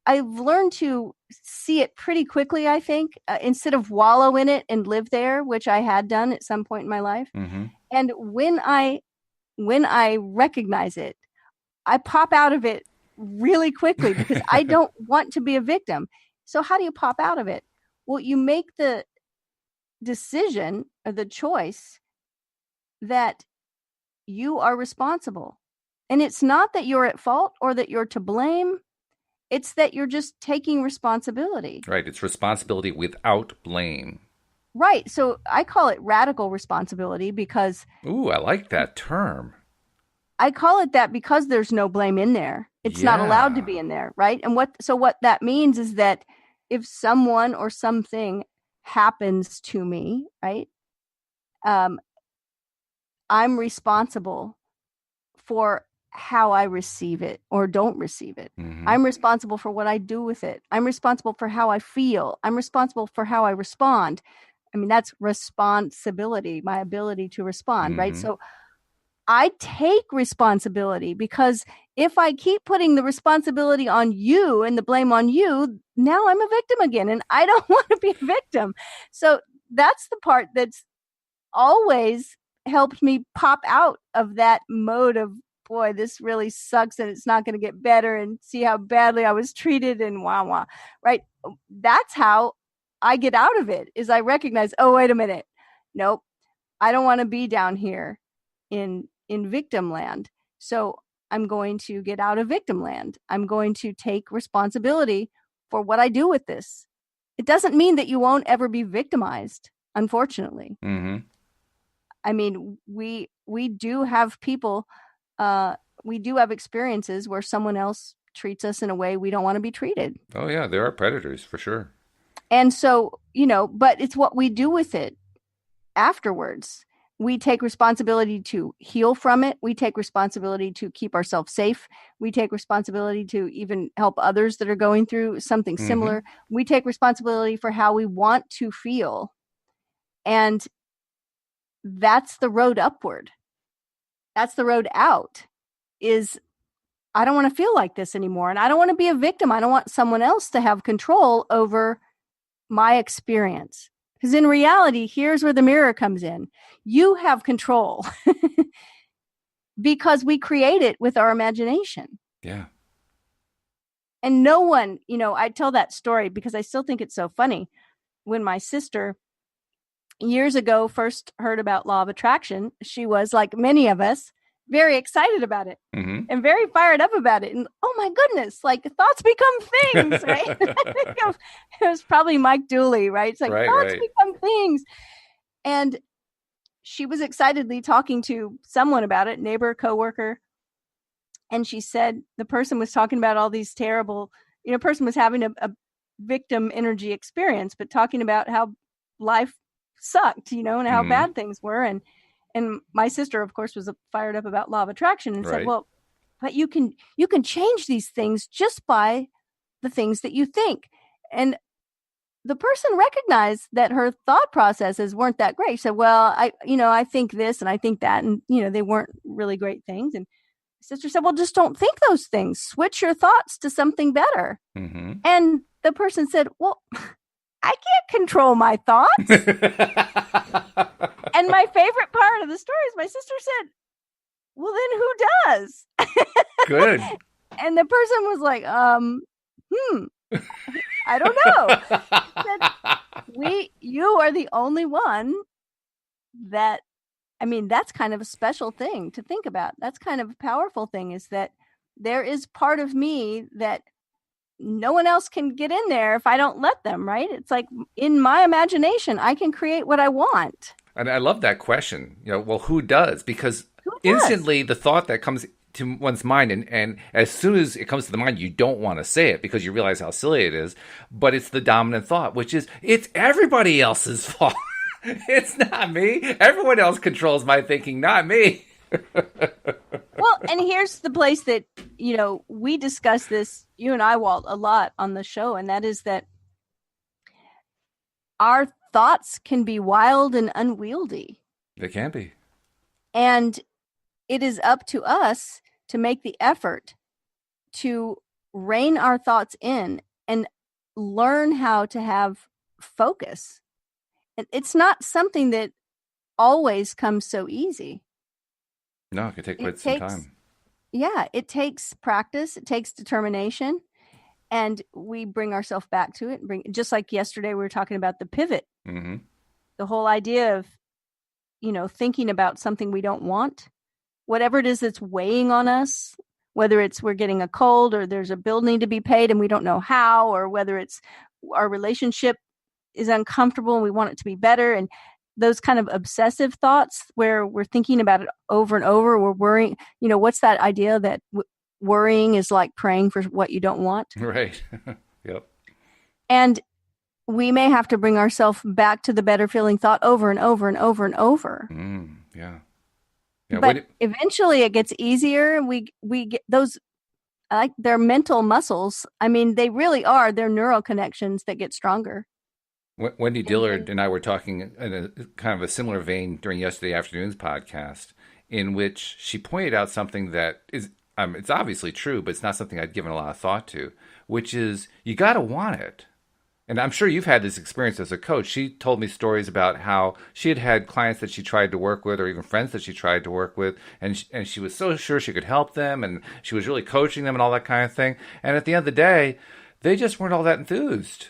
learned to see it pretty quickly, I think, instead of wallow in it and live there, which I had done at some point in my life.
Mm-hmm.
And when I recognize it, I pop out of it really quickly, because I don't want to be a victim. So how do you pop out of it? Well, you make the decision or the choice that you are responsible. And it's not that you're at fault or that you're to blame. It's that you're just taking responsibility.
Right. It's responsibility without blame.
Right. So I call it radical responsibility because...
Ooh, I like that term.
I call it that because there's no blame in there. It's not allowed to be in there, right? And what that means is that if someone or something happens to me, right, I'm responsible for how I receive it or don't receive it.
Mm-hmm.
I'm responsible for what I do with it. I'm responsible for how I feel. I'm responsible for how I respond. That's responsibility, my ability to respond,
mm-hmm.
right? So I take responsibility, because if I keep putting the responsibility on you and the blame on you, now I'm a victim again, and I don't want to be a victim. So that's the part that's always helped me pop out of that mode of, boy, this really sucks and it's not going to get better, and see how badly I was treated and wah, right? That's how I get out of it, is I recognize, oh, wait a minute. Nope. I don't want to be down here in victim land. So I'm going to get out of victim land. I'm going to take responsibility for what I do with this. It doesn't mean that you won't ever be victimized, unfortunately.
Mm-hmm.
We do have people, we do have experiences where someone else treats us in a way we don't want to be treated.
Oh, yeah, there are predators for sure.
And so, but it's what we do with it afterwards. We take responsibility to heal from it. We take responsibility to keep ourselves safe. We take responsibility to even help others that are going through something similar. Mm-hmm. We take responsibility for how we want to feel. And that's the road upward. That's the road out, is I don't want to feel like this anymore. And I don't want to be a victim. I don't want someone else to have control over my experience. Because in reality, here's where the mirror comes in. You have control because we create it with our imagination.
Yeah.
And no one, I tell that story because I still think it's so funny. When my sister years ago first heard about law of attraction, she was, like many of us, very excited about it
Mm-hmm.
and very fired up about it. And oh my goodness, like thoughts become things, right? It was probably Mike Dooley, right? It's like thoughts
Right.
become things. And she was excitedly talking to someone about it, neighbor, coworker. And she said the person was talking about all these terrible, person was having a victim energy experience, but talking about how life sucked, and how
Mm-hmm.
bad things were. And my sister, of course, was fired up about law of attraction and said,
Right.
well, but you can change these things just by the things that you think. And the person recognized that her thought processes weren't that great. She said, well, I think this and I think that, and they weren't really great things. And sister said, well, just don't think those things. Switch your thoughts to something better.
Mm-hmm.
And the person said, well, I can't control my thoughts. And my favorite part of the story is my sister said, well, then who does?
Good.
And the person was like, I don't know. Said, you are the only one that, that's kind of a special thing to think about. That's kind of a powerful thing, is that there is part of me that no one else can get in there if I don't let them, right? It's like in my imagination, I can create what I want.
And I love that question. Well, who does? Because
Who does?
instantly the thought that comes to one's mind, and as soon as it comes to the mind, you don't want to say it because you realize how silly it is, but it's the dominant thought, which is, it's everybody else's fault. It's not me. Everyone else controls my thinking, not me.
Well, and here's the place that, we discuss this, you and I, Walt, a lot on the show, and that is that our thoughts can be wild and unwieldy.
They can be.
And it is up to us to make the effort to rein our thoughts in and learn how to have focus. It's not something that always comes so easy.
No, it can take quite some time.
Yeah, it takes practice. It takes determination. And we bring ourselves back to it. Just like yesterday, we were talking about the pivot.
Mm-hmm.
The whole idea of, thinking about something we don't want, whatever it is that's weighing on us, whether it's we're getting a cold or there's a bill need to be paid and we don't know how, or whether it's our relationship is uncomfortable and we want it to be better. And those kind of obsessive thoughts where we're thinking about it over and over, we're worrying, what's that idea that worrying is like praying for what you don't want?
Right. Yep.
And we may have to bring ourselves back to the better feeling thought over and over and over and over.
Yeah.
But eventually it gets easier. We get those, like they're mental muscles. They really are. They're neural connections that get stronger.
Wendy Dillard and I were talking in a kind of a similar vein during yesterday afternoon's podcast, in which she pointed out something that is, it's obviously true, but it's not something I'd given a lot of thought to, which is you got to want it. And I'm sure you've had this experience as a coach. She told me stories about how she had clients that she tried to work with, or even friends that she tried to work with, and she was so sure she could help them, and she was really coaching them and all that kind of thing. And at the end of the day, they just weren't all that enthused.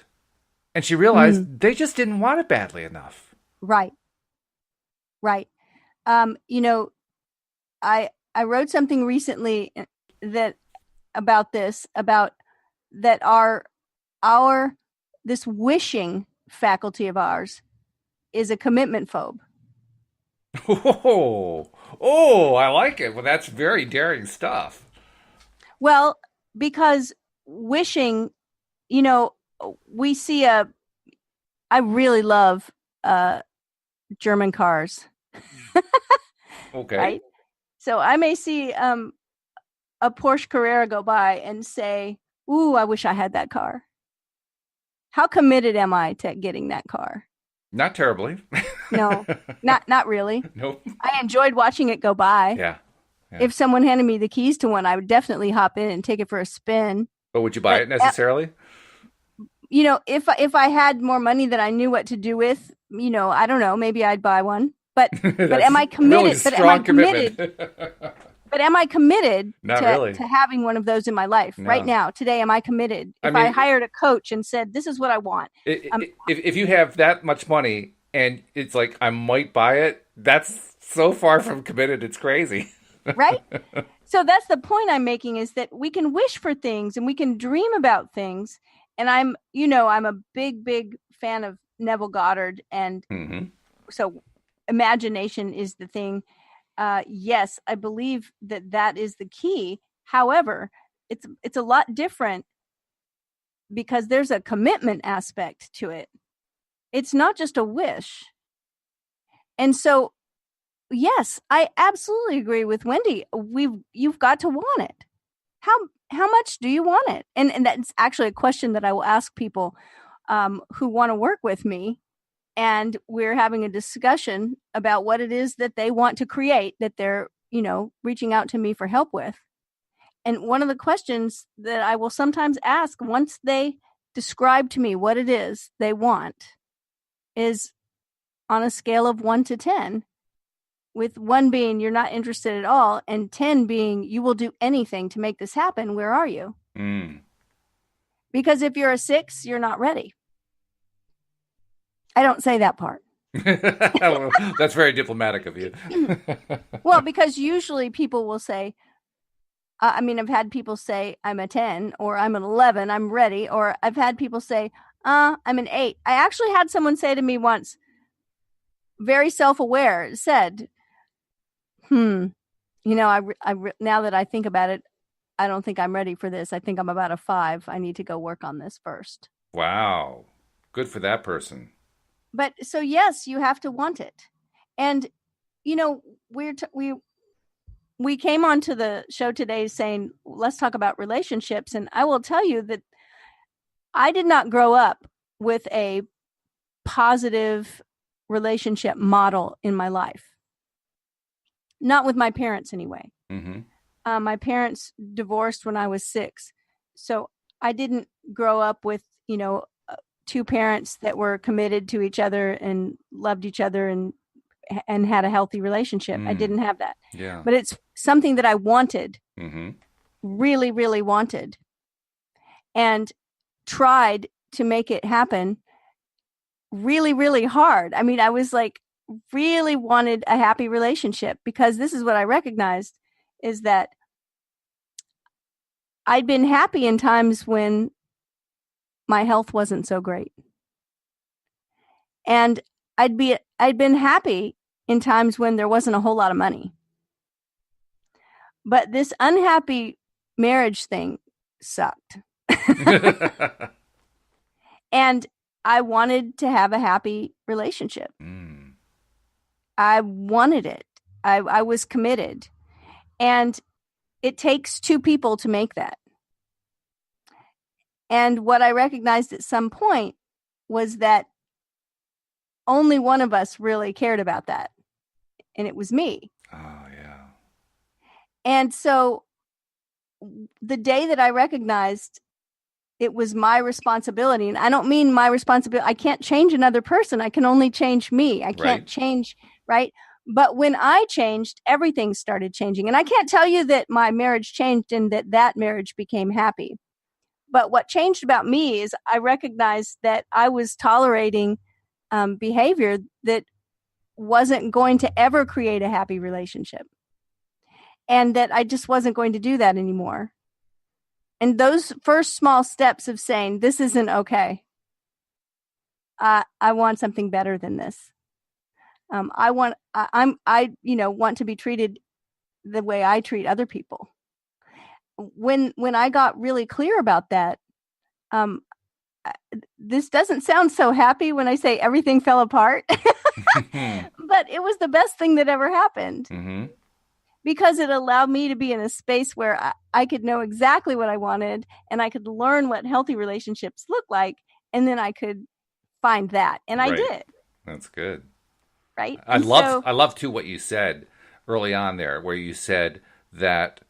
And she realized they just didn't want it badly enough.
Right. I wrote something recently about that our this wishing faculty of ours is a commitment phobe.
Oh, I like it. Well, that's very daring stuff.
Well, because wishing, we see I really love German cars.
Okay.
Right? So I may see a Porsche Carrera go by and say, ooh, I wish I had that car. How committed am I to getting that car?
Not terribly.
No, not really.
Nope.
I enjoyed watching it go by.
Yeah.
If someone handed me the keys to one, I would definitely hop in and take it for a spin.
But would you buy it necessarily?
If I had more money that I knew what to do with, I don't know, maybe I'd buy one. But am I committed? But am I committed to having one of those in my life right now, today? Am I committed? If I hired a coach and said, this is what I want.
If you have that much money and it's like, I might buy it, that's so far from committed. It's crazy.
right? So that's the point I'm making, is that we can wish for things and we can dream about things. And I'm a big, big fan of Neville Goddard. And
Hmm.
so imagination is the thing. Yes, I believe that is the key. However, it's a lot different because there's a commitment aspect to it. It's not just a wish. And so, yes, I absolutely agree with Wendy. You've got to want it. How much do you want it? And that's actually a question that I will ask people who want to work with me. And we're having a discussion about what it is that they want to create, that they're, reaching out to me for help with. And one of the questions that I will sometimes ask once they describe to me what it is they want is, on a scale of 1 to 10, with 1 being you're not interested at all and 10 being you will do anything to make this happen, where are you?
Mm.
Because if you're a 6, you're not ready. I don't say that part.
Well, that's very diplomatic of you.
Well, because usually people will say, I've had people say I'm a 10 or I'm an 11, I'm ready. Or I've had people say, I'm an 8. I actually had someone say to me once, very self-aware, said, now that I think about it, I don't think I'm ready for this. I think I'm about a 5. I need to go work on this first.
Wow. Good for that person.
But so, yes, you have to want it. And, we came onto the show today saying, let's talk about relationships. And I will tell you that I did not grow up with a positive relationship model in my life. Not with my parents, anyway.
Hmm.
My parents divorced when I was 6. So I didn't grow up with, 2 parents that were committed to each other and loved each other and had a healthy relationship. I didn't have that.
Yeah.
But it's something that I wanted,
Hmm.
really, really wanted, and tried to make it happen really, really hard. I was like, really wanted a happy relationship, because this is what I recognized, is that I'd been happy in times when my health wasn't so great. And I'd been happy in times when there wasn't a whole lot of money. But this unhappy marriage thing sucked. And I wanted to have a happy relationship.
Mm.
I wanted it. I was committed. And it takes 2 people to make that. And what I recognized at some point was that only one of us really cared about that. And it was me.
Oh, yeah.
And so the day that I recognized it was my responsibility, and I don't mean my responsibility, I can't change another person. I can only change me. I can't change, right? But when I changed, everything started changing. And I can't tell you that my marriage changed and that marriage became happy. But what changed about me is I recognized that I was tolerating behavior that wasn't going to ever create a happy relationship. And that I just wasn't going to do that anymore. And those first small steps of saying, this isn't okay. I want something better than this. I want to be treated the way I treat other people. When I got really clear about that, this doesn't sound so happy when I say everything fell apart, but it was the best thing that ever happened.
Mm-hmm.
Because it allowed me to be in a space where I could know exactly what I wanted, and I could learn what healthy relationships look like, and then I could find that. And I did.
That's good.
Right.
I love too what you said early on there, where you said that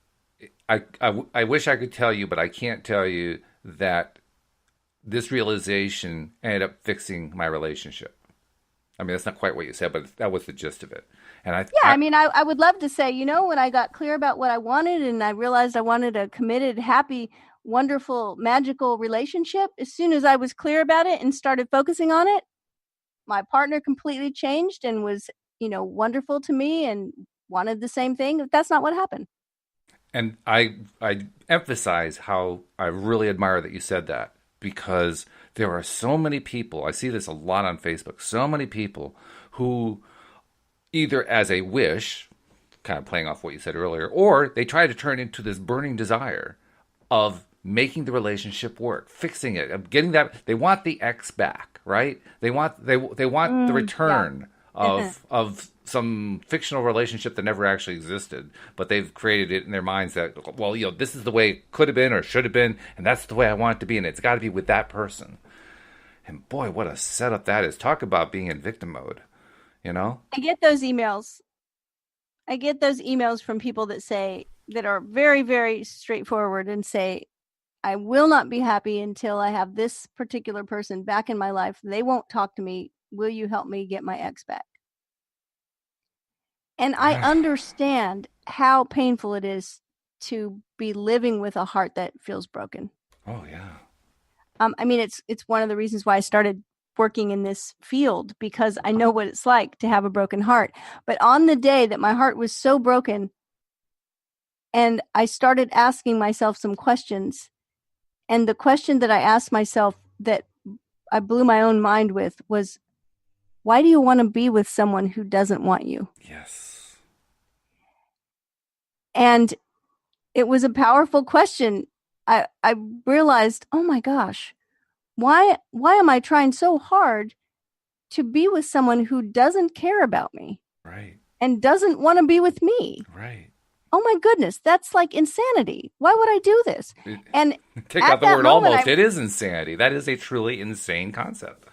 I wish I could tell you, but I can't tell you that this realization ended up fixing my relationship. I mean, that's not quite what you said, but that was the gist of it. And
I would love to say, when I got clear about what I wanted and I realized I wanted a committed, happy, wonderful, magical relationship, as soon as I was clear about it and started focusing on it, my partner completely changed and was, wonderful to me. And wanted the same thing. That's not what happened.
And I emphasize how I really admire that you said that, because there are so many people, I see this a lot on Facebook, so many people who either as a wish, kind of playing off what you said earlier, or they try to turn into this burning desire of making the relationship work, fixing it, of getting that. They want the ex back, right? They want the return of some fictional relationship that never actually existed, but they've created it in their minds that, well, this is the way it could have been or should have been, and that's the way I want it to be, and it's got to be with that person. And boy, what a setup that is. Talk about being in victim mode,
I get those emails. I get those emails from people that are very, very straightforward and say, I will not be happy until I have this particular person back in my life. They won't talk to me. Will you help me get my ex back? And I understand how painful it is to be living with a heart that feels broken.
Oh, yeah.
I mean, it's one of the reasons why I started working in this field, because I know what it's like to have a broken heart. But on the day that my heart was so broken and I started asking myself some questions, and the question that I asked myself that I blew my own mind with was, why do you want to be with someone who doesn't want you?
Yes.
And it was a powerful question. I realized, oh my gosh, why am I trying so hard to be with someone who doesn't care about me?
Right.
And doesn't want to be with me?
Right.
Oh my goodness, that's like insanity. Why would I do this? And
take out the word almost. It is insanity. That is a truly insane concept.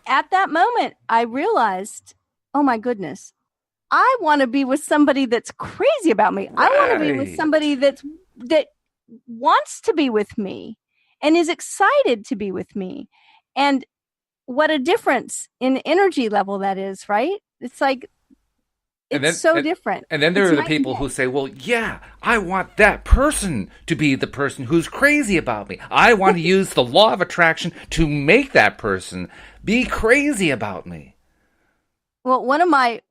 At that moment, I realized, oh my goodness, I want to be with somebody that's crazy about me. Right. I want to be with somebody that wants to be with me and is excited to be with me. And what a difference in energy level that is, right? It's like, it's so different.
And then there are the people who say, well, yeah, I want that person to be the person who's crazy about me. I want to use the law of attraction to make that person be crazy about me.
Well, one of my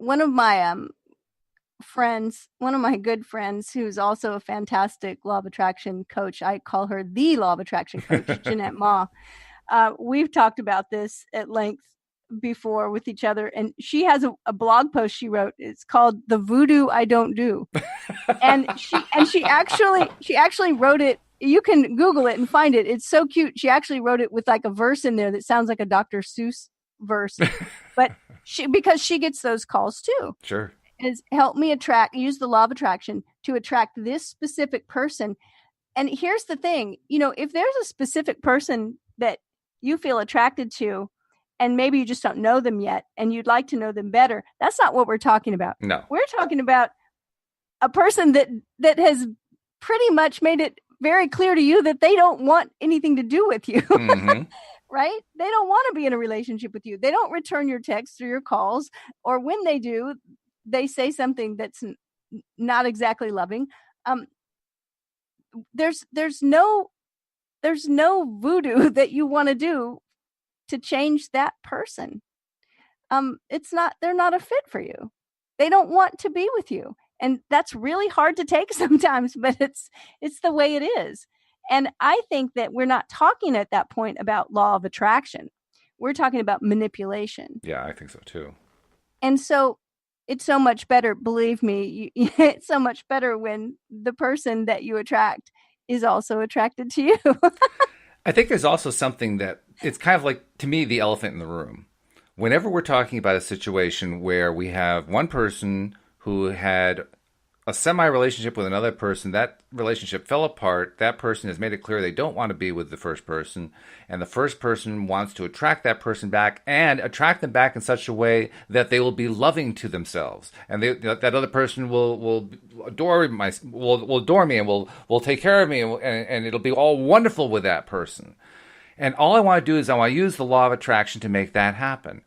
friends, one of my good friends, who's also a fantastic law of attraction coach, I call her the law of attraction coach, Jeanette Ma. We've talked about this at length before with each other, and she has a blog post she wrote. It's called "The Voodoo I Don't Do," and she actually wrote it. You can Google it and find it. It's so cute. She actually wrote it with like a verse in there that sounds like a Dr. Seuss verse, but because she gets those calls too.
Sure,
is help me use the law of attraction to attract this specific person. And here's the thing, if there's a specific person that you feel attracted to, and maybe you just don't know them yet, and you'd like to know them better, that's not what we're talking about.
No.
We're talking about a person that has pretty much made it very clear to you that they don't want anything to do with you,
mm-hmm.
Right? They don't want to be in a relationship with you. They don't return your texts or your calls, or when they do, they say something that's not exactly loving. There's no voodoo that you want to do to change that person. They're not a fit for you. They don't want to be with you. And that's really hard to take sometimes, but it's the way it is. And I think that we're not talking at that point about law of attraction. We're talking about manipulation.
Yeah, I think so too.
And so it's so much better, believe me, it's so much better when the person that you attract is also attracted to you.
I think there's also something that it's kind of like, to me, the elephant in the room. Whenever we're talking about a situation where we have one person who had a semi-relationship with another person, that relationship fell apart, that person has made it clear they don't want to be with the first person, and the first person wants to attract that person back and attract them back in such a way that they will be loving to themselves, and that other person will adore me and will take care of me, and it'll be all wonderful with that person. And all I want to do is I want to use the law of attraction to make that happen.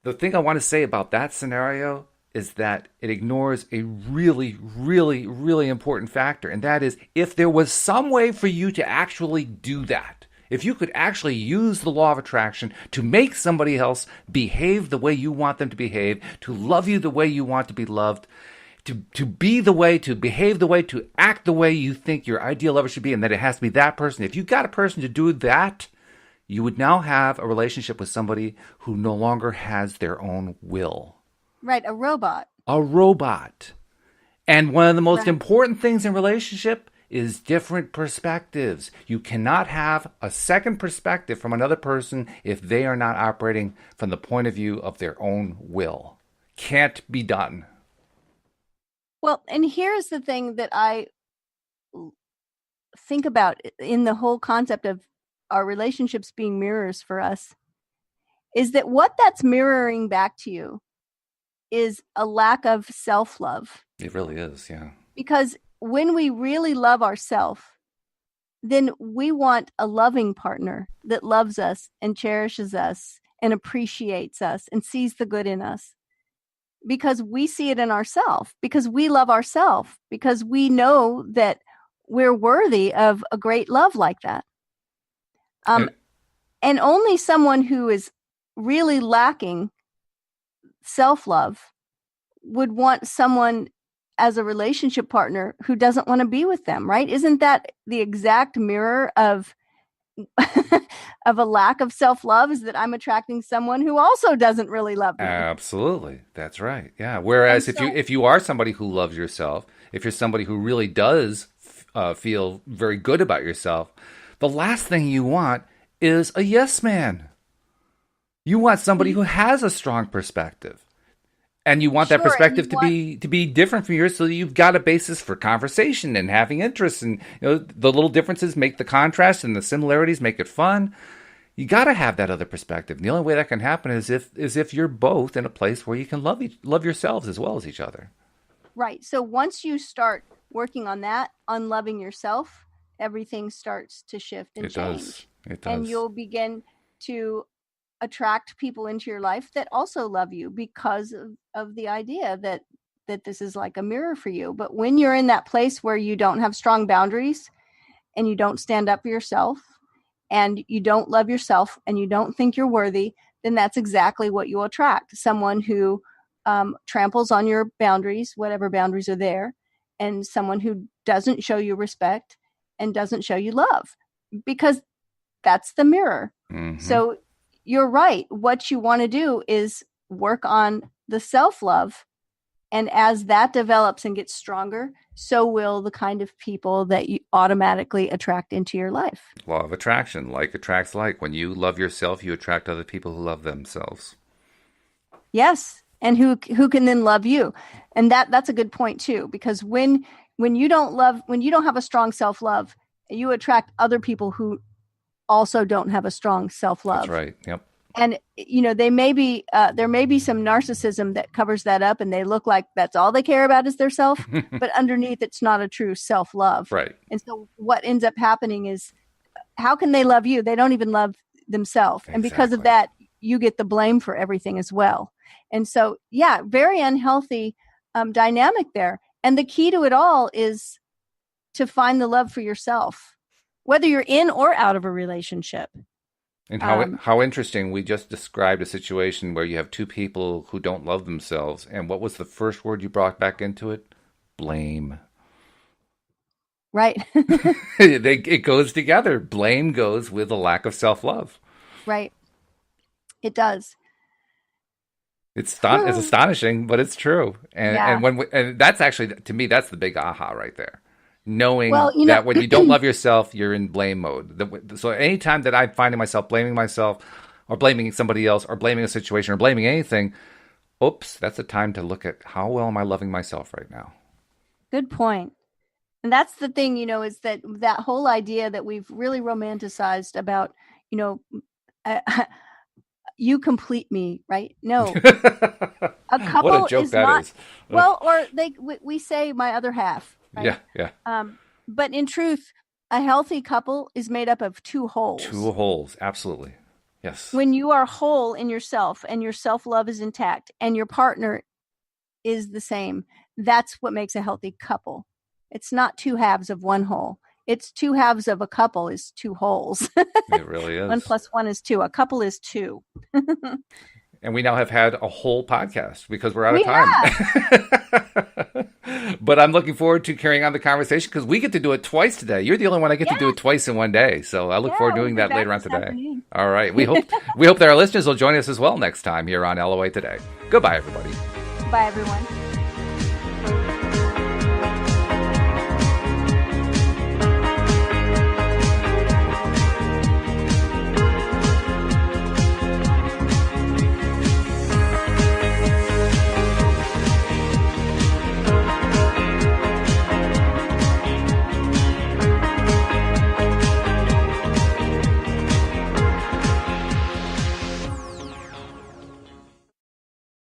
The thing I want to say about that scenario is that it ignores a really, really, really important factor. And that is, if there was some way for you to actually do that, if you could actually use the law of attraction to make somebody else behave the way you want them to behave, to love you the way you want to be loved, to be the way, to behave the way, to act the way you think your ideal lover should be, and that it has to be that person. If you got a person to do that, you would now have a relationship with somebody who no longer has their own will.
Right, a robot.
A robot. And one of the most
Right.
important things in relationship is different perspectives. You cannot have a second perspective from another person if they are not operating from the point of view of their own will. Can't be done.
Well, and here's the thing that I think about in the whole concept of our relationships being mirrors for us is that what that's mirroring back to you is a lack of self-love.
It really is, yeah.
Because when we really love ourselves, then we want a loving partner that loves us and cherishes us and appreciates us and sees the good in us. Because we see it in ourselves, because we love ourselves, because we know that we're worthy of a great love like that. And only someone who is really lacking self-love would want someone as a relationship partner who doesn't want to be with them, right? Isn't that the exact mirror of of a lack of self-love, is that I'm attracting someone who also doesn't really love me?
Absolutely. That's right. Yeah. Whereas if you are somebody who loves yourself, if you're somebody who really does feel very good about yourself, the last thing you want is a yes man. You want somebody who has a strong perspective. And you want that
Sure,
perspective to be different from yours, so that you've got a basis for conversation and having interests, and the little differences make the contrast, and the similarities make it fun. You got to have that other perspective. And the only way that can happen is if you're both in a place where you can love yourselves as well as each other.
Right. So once you start working on that, on loving yourself, everything starts to shift and change.
It does.
And you'll begin to attract people into your life that also love you because of the idea that this is like a mirror for you. But when you're in that place where you don't have strong boundaries and you don't stand up for yourself and you don't love yourself and you don't think you're worthy, then that's exactly what you'll attract. Someone who tramples on your boundaries, whatever boundaries are there, and someone who doesn't show you respect and doesn't show you love, because that's the mirror.
Mm-hmm.
So you're right. What you want to do is work on the self-love. And as that develops and gets stronger, so will the kind of people that you automatically attract into your life.
Law of attraction. Like attracts like. When you love yourself, you attract other people who love themselves.
Yes. And who can then love you. And that's a good point too, because when you don't have a strong self-love, you attract other people who also don't have a strong self-love.
That's right. Yep.
And there may be some narcissism that covers that up, and they look like that's all they care about is their self, but underneath it's not a true self-love.
Right.
And so what ends up happening is, how can they love you? They don't even love themselves. Exactly. And because of that, you get the blame for everything as well. And so, yeah, very unhealthy dynamic there. And the key to it all is to find the love for yourself, whether you're in or out of a relationship.
And how interesting. We just described a situation where you have two people who don't love themselves. And what was the first word you brought back into it? Blame.
Right.
It goes together. Blame goes with a lack of self-love.
Right. It does.
It's astonishing, but it's true. And and that's actually, to me, that's the big aha right there. Knowing that when you don't love yourself, you're in blame mode. So anytime that I'm finding myself blaming myself or blaming somebody else or blaming a situation or blaming anything, oops, that's a time to look at how well am I loving myself right now.
Good point. And that's the thing, is that whole idea that we've really romanticized about, you complete me, right? No. A couple
what a joke
is
that
not,
is.
Well, or we say my other half. Right?
Yeah.
But in truth, a healthy couple is made up of two wholes.
Two wholes, absolutely. Yes.
When you are whole in yourself and your self-love is intact and your partner is the same, that's what makes a healthy couple. It's not two halves of one whole. It's two halves of a couple is two wholes.
It really is.
1 + 1 is 2. A couple is 2.
And we now have had a whole podcast because we're out
We
of time. But I'm looking forward to carrying on the conversation because we get to do it twice today. You're the only one I get to do it twice in one day. So I look forward to doing that later on today.
Afternoon.
All right. We hope that our listeners will join us as well next time here on LOA Today. Goodbye, everybody.
Bye, everyone.